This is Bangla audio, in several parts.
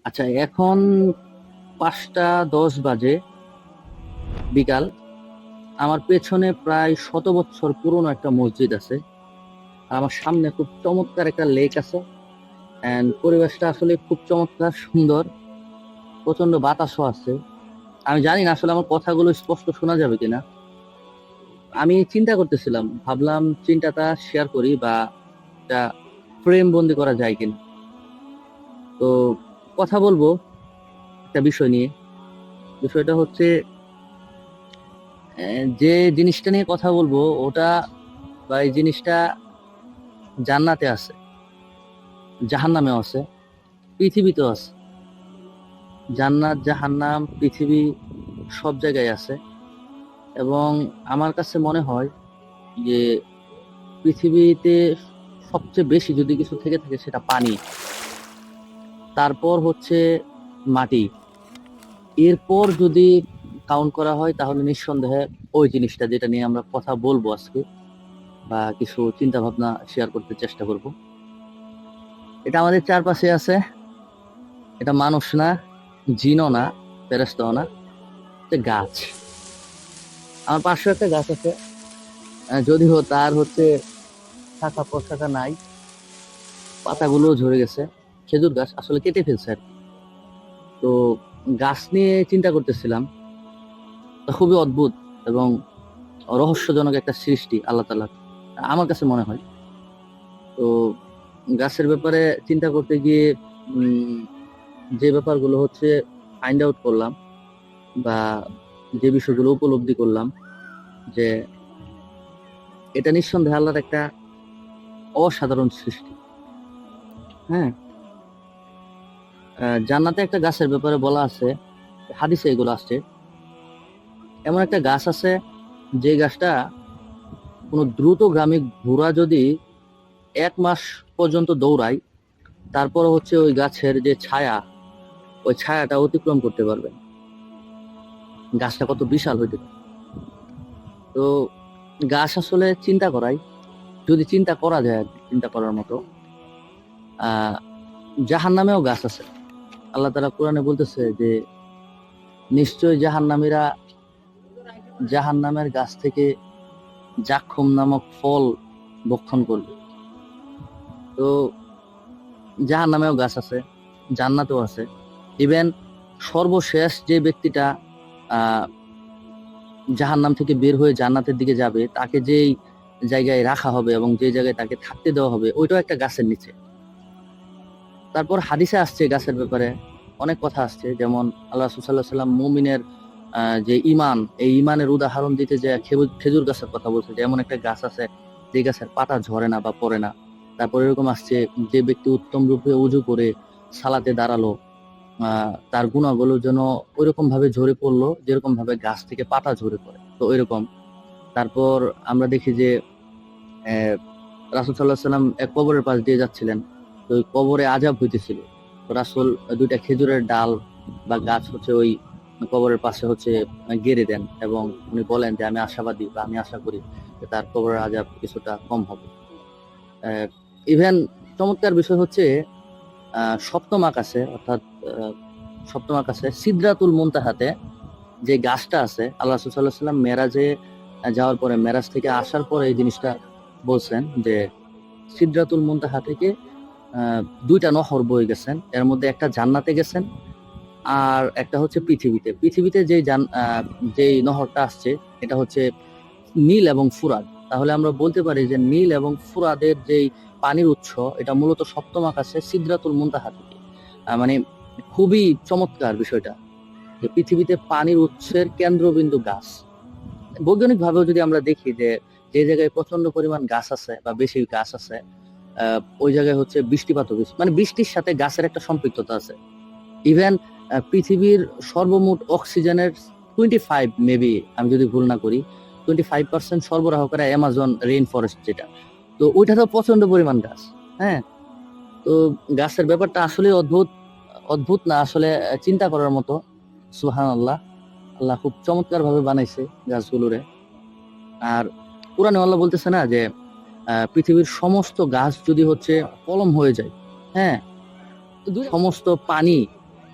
আচ্ছা, এখন 5টা 10 বাজে বিকাল। আমার পেছনে প্রায় 100 বছর পুরনো একটা মসজিদ আছে, আর আমার সামনে খুব চমৎকার একটা লেক আছে। এন্ড পরিবেশটা আসলে খুব চমৎকার সুন্দর, প্রচন্ড বাতাসও আছে। আমি জানি না আসলে আমার কথাগুলো স্পষ্ট শোনা যাবে কিনা। আমি চিন্তা করতেছিলাম, ভাবলাম চিন্তাটা শেয়ার করি বা একটা ফ্রেম বন্দি করা যায় কিনা। তো কথা বলবো একটা বিষয় নিয়ে। বিষয়টা হচ্ছে, যে জিনিসটা নিয়ে কথা বলবো ওটা বা এই জিনিসটা জান্নাতে আছে, জাহান্নামেও আছে, পৃথিবীতেও আছে। জান্নাত, জাহান্নাম, পৃথিবী সব জায়গায় আছে। এবং আমার কাছে মনে হয় যে পৃথিবীতে সবচেয়ে বেশি যদি কিছু থেকে থাকে সেটা পানি, তারপর হচ্ছে মাটি, এরপর যদি কাউন্ট করা হয় তাহলে নিঃসন্দেহে ওই জিনিসটা যেটা নিয়ে আমরা কথা বলবো আজকে বা কিছু চিন্তা ভাবনা শেয়ার করতে চেষ্টা করব, এটা আমাদের চারপাশে আছে। এটা মানুষ না, জিনও না, ফেরেশতাও না, এটা গাছ। আমার পাশে একটা গাছ আছে, যদিও তার হচ্ছে শাখা প্রশাখা নাই, পাতাগুলো ঝরে গেছে। খেজুর গাছ আসলে কেটে ফেলছে আর কি। তো গাছ নিয়ে চিন্তা করতেছিলাম, তা খুবই অদ্ভুত এবং রহস্যজনক একটা সৃষ্টি আল্লাহ তাআলা, আমার কাছে মনে হয়। তো গাছের ব্যাপারে চিন্তা করতে গিয়ে উম, যে ব্যাপারগুলো হচ্ছে ফাইন্ড আউট করলাম বা যে বিষয়গুলো উপলব্ধি করলাম, যে এটা নিঃসন্দেহে আল্লাহর একটা অসাধারণ সৃষ্টি। হ্যাঁ, জান্নাতে একটা গাছের ব্যাপারে বলা আছে, হাদিসে এগুলো আসছে। এমন একটা গাছ আছে যে গাছটা কোনো দ্রুতগামী ঘোড়া যদি 1 মাস পর্যন্ত দৌড়ায়, তারপর হচ্ছে ওই গাছের যে ছায়া, ওই ছায়াটা অতিক্রম করতে পারবে। গাছটা কত বিশাল হইতে পারে। তো গাছ আসলে চিন্তা করাই, যদি চিন্তা করা যায় আর কি, চিন্তা করার মতো। আহ জাহান্নামেও গাছ আছে। আল্লাহ তাআলা কোরআনে বলতেছে যে নিশ্চয় জাহান্নামীরা জাহান্নামের গাছ থেকে জাক্কুম নামক ফল ভক্ষণ করবে। তো জাহান্নামেও গাছ আছে, জান্নাতেও আছে। ইভেন সর্বশেষ যে ব্যক্তিটা আহ জাহান্নাম থেকে বের হয়ে জান্নাতের দিকে যাবে, তাকে যেই জায়গায় রাখা হবে এবং যে জায়গায় তাকে থাকতে দেওয়া হবে, ওইটাও একটা গাছের নিচে। তারপর হাদিসে আসছে গাছের ব্যাপারে অনেক কথা আসছে, যেমন আল্লাহ রাসূল সাল্লাল্লাহু আলাইহি ওয়াসাল্লাম মুমিনের যে ঈমান, এই ঈমানের উদাহরণ দিতে যে খেজুর গাছের কথা বলছে, যে এমন একটা গাছ আছে যে গাছের পাতা ঝরে না বা পড়ে না। তারপর এরকম আসছে, যে ব্যক্তি উত্তম রূপে ওযু করে সালাতে দাঁড়ালো, তার গুণাগুলো যেন ওইরকম ভাবে ঝরে পড়লো যেরকম ভাবে গাছ থেকে পাতা ঝরে পড়ে, তো ওইরকম। তারপর আমরা দেখি যে আহ, রাসূল সাল্লাল্লাহু আলাইহি ওয়াসাল্লাম এক কবরের পাশ দিয়ে যাচ্ছিলেন, তো ওই কবরে আযাব হইতেছিল। তো রাসূল দুইটা খেজুরের ডাল বা গাছ হচ্ছে ওই কবরের পাশে হচ্ছে গেড়ে দেন এবং উনি বলেন যে আমি আশাবাদী বা আমি আশা করি যে তার কবরের আযাব কিছুটা কম হবে। ইভেন চমৎকার বিষয় হচ্ছে, সপ্তম আকাশে, অর্থাৎ সপ্তম আকাশে সিদরাতুল মুনতাহাতে যে গাছটা আছে, আল্লাহ রাসূল সাল্লাল্লাহু আলাইহি ওয়াসাল্লাম মেরাজে যাওয়ার পরে, মেরাজ থেকে আসার পরে এই জিনিসটা বলছেন যে সিদরাতুল মুনতাহা থেকে দুইটা নহর বয়ে গেছেন, এর মধ্যে একটা জান্নাতে গেছেন আর একটা হচ্ছে পৃথিবীতে। পৃথিবীতে যেই নহরটা আসছে এটা হচ্ছে নীল এবং ফুরাত। তাহলে আমরা বলতে পারি যে নীল এবং ফুরাদের যেই পানির উৎস, এটা মূলত সপ্তম আকাশে সিদরাতুল মুনতাহা থেকে। মানে খুবই চমৎকার বিষয়টা, যে পৃথিবীতে পানির উৎসের কেন্দ্রবিন্দু গাছ। বৈজ্ঞানিক ভাবেও যদি আমরা দেখি যে যে জায়গায় প্রচন্ড পরিমাণ গাছ আছে বা বেশি গাছ আছে, ওই জায়গায় হচ্ছে বৃষ্টিপাতও বেশি, মানে বৃষ্টির সাথে গাছের একটা সম্পৃক্ততা আছে। ইভেন পৃথিবীর সর্বমোট অক্সিজেনের 25, মেবি আমি যদি ভুল না করি, 25% সরবরাহ করে অ্যামাজন রেইন ফরেস্ট যেটা। তো ওইটা তো প্রচন্ড পরিমাণ গাছ। হ্যাঁ, তো গাছের ব্যাপারটা আসলে অদ্ভুত। অদ্ভুত না আসলে, চিন্তা করার মতো। সুবহানাল্লাহ, আল্লাহ খুব চমৎকার ভাবে বানাইছে গাছগুলোরে। আর কোরআনে আল্লাহ বলতেছে না যে পৃথিবীর সমস্ত গাছ যদি হচ্ছে কলম হয়ে যায়, হ্যাঁ, সমস্ত পানি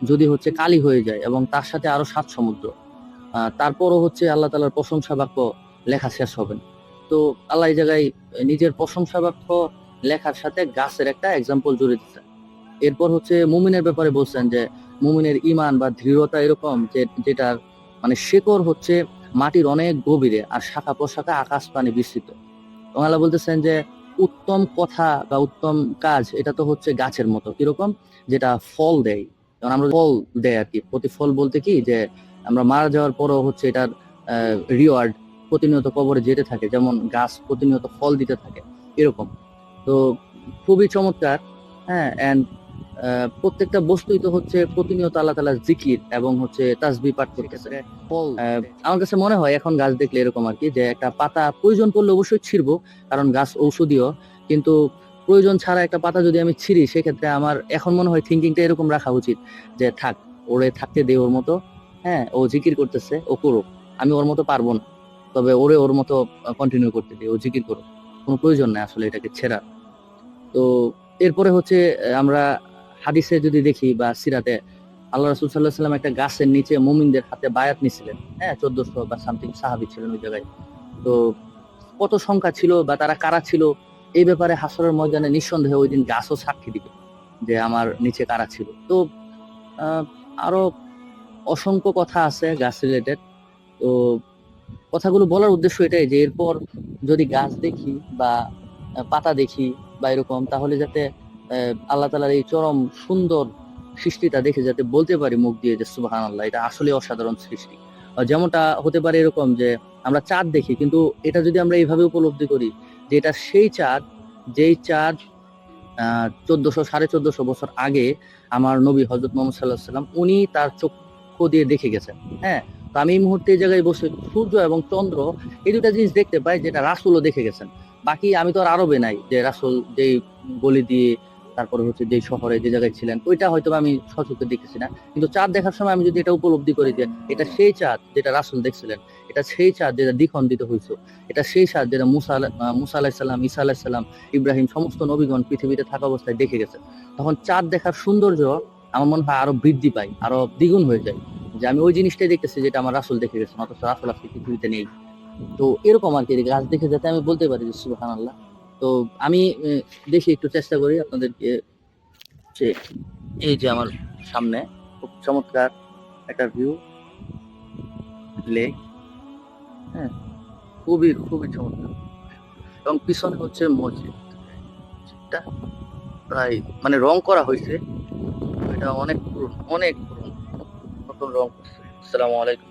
যদি হচ্ছে কালি হয়ে যায় এবং তার সাথে আরো 7 সমুদ্র, তারপরও হচ্ছে আল্লাহ তাআলার প্রশংসা বাক্য লেখা শেষ হবে না। তো আল্লাহ এই জায়গায় নিজের প্রশংসা বাক্য লেখার সাথে গাছের একটা এক্সাম্পল জুড়ে দিচ্ছেন। এরপর হচ্ছে মুমিনের ব্যাপারে বলছেন যে মুমিনের ঈমান বা দৃঢ়তা এরকম যে যেটার মানে শিকড় হচ্ছে মাটির অনেক গভীরে আর শাখা প্রশাখা আকাশ পানে বিস্তৃত। এবং আল্লাহ বলতেছেন যে উত্তম কথা বা উত্তম কাজ এটা তো হচ্ছে গাছের মতো, কিরকম, যেটা ফল দেয়। যেমন আমরা ফল দেয় আর কি, প্রতিফল বলতে কি যে আমরা মারা যাওয়ার পরও হচ্ছে এটার রিওয়ার্ড প্রতিনিয়ত কবরে যেতে থাকে, যেমন গাছ প্রতিনিয়ত ফল দিতে থাকে এরকম। তো খুবই চমৎকার। হ্যাঁ, এন্ড প্রত্যেকটা বস্তুই তো হচ্ছে প্রতিনিয়ত আল্লাহ তাআলার জিকির এবং হচ্ছে তাসবিহ পাঠ করতেছে। আমার কাছে মনে হয় এখন গাছ দেখলে এরকম আর কি, যে একটা পাতা প্রয়োজন পড়লে অবশ্যই ছিঁড়বো, কারণ গাছ ঔষধীয়। কিন্তু প্রয়োজন ছাড়া একটা পাতা যদি আমি ছিঁড়ি, সেক্ষেত্রে আমার এখন মনে হয় থিঙ্কিংটা এরকম রাখা উচিত যে থাক, ওরে থাকতে দে ওর মতো। হ্যাঁ, ও জিকির করতেছে, ও করুক, আমি ওর মতো পারবো না, তবে ওরে ওর মতো কন্টিনিউ করতে দিই, ও জিকির করুক, কোনো প্রয়োজন নেই আসলে এটাকে ছেঁড়ার। তো এরপরে হচ্ছে আমরা হাদিসে যদি দেখি বা সিরাতে, আল্লাহ রাসূল সাল্লাল্লাহু আলাইহি ওয়াসাল্লাম একটা গাছের নিচে মুমিনদের হাতে বায়াত নিছিলেন। হ্যাঁ, 1400 বা সামথিং সাহাবী ছিলেন ওই জায়গায়। তো কত সংখ্যা ছিল বা তারা কারা ছিল, এই ব্যাপারে হাসরের ময়দানে নিঃসন্দেহে ওই দিন গাছও সাক্ষী দিবে যে আমার নিচে কারা ছিল। তো আহ, আরো অসংখ্য কথা আছে গাছ রিলেটেড। তো কথাগুলো বলার উদ্দেশ্য এটাই যে এরপর যদি গাছ দেখি বা পাতা দেখি বা এরকম, তাহলে যাতে আল্লাহ তাআলার এই চরম সুন্দর সৃষ্টিটা দেখে যাতে বলতে পারি মুখ দিয়ে যে সুবহানাল্লাহ, এটা আসলে অসাধারণ সৃষ্টি। যেমনটা হতে পারে এরকম যে আমরা চাঁদ দেখি, কিন্তু এটা যদি আমরা এইভাবে উপলব্ধি করি যে এটা সেই চাঁদ, যেই চাঁদ 1400 - 1450 বছর আগে আমার নবী হযরত মুহাম্মদ সাল্লাল্লাহু আলাইহি ওয়াসাল্লাম উনি তার চক্ষু দিয়ে দেখে গেছেন। হ্যাঁ, তো আমি এই মুহূর্তে এই জায়গায় বসে সূর্য এবং চন্দ্র এই দুটা জিনিস দেখতে পাই, যেটা রাসূলও দেখে গেছেন। বাকি আমি তো আর আরবে নাই যে রাসূল যেই গলি দিয়ে, তারপরে হচ্ছে যেই শহরে যে জায়গায় ছিলেন, ওইটা হয়তো আমি সচক্ষে দেখেছি না। কিন্তু চাঁদ দেখার সময় আমি যদি এটা উপলব্ধি করি যে এটা সেই চাঁদ যেটা রাসূল দেখছিলেন, এটা সেই চাঁদ যেটা দ্বিখণ্ডিত হয়েছে, এটা সেই চাঁদ যেটা মুসা আলাইহিস সালাম, ঈসা আলাইহিস সালাম, ইব্রাহিম সমস্ত নবীগণ পৃথিবীতে থাকা অবস্থায় দেখে গেছে, তখন চাঁদ দেখার সৌন্দর্য আমার মনে হয় আরো বৃদ্ধি পায়, আরো দ্বিগুণ হয়ে যায়, যে আমি ওই জিনিসটাই দেখতেছি যেটা আমার রাসূল দেখে গেছেন, অথচ রাসূল আজকে পৃথিবীতে নেই। তো এরকম আর কি, গাছ দেখে যাতে আমি বলতে পারি যে সুবহানাল্লাহ। তো আমি দেখি একটু চেষ্টা করি আপনাদেরকে, যে এই যে আমার সামনে খুব চমৎকার একটা ভিউ, লেক। হ্যাঁ, খুবই খুবই চমৎকার। এবং পিছনে হচ্ছে মসজিদ, মসজিদটা প্রায় মানে রং করা হয়েছে, এটা অনেক পুরনো, অনেক পুরনো, নতুন রং করছে। আসসালামু আলাইকুম।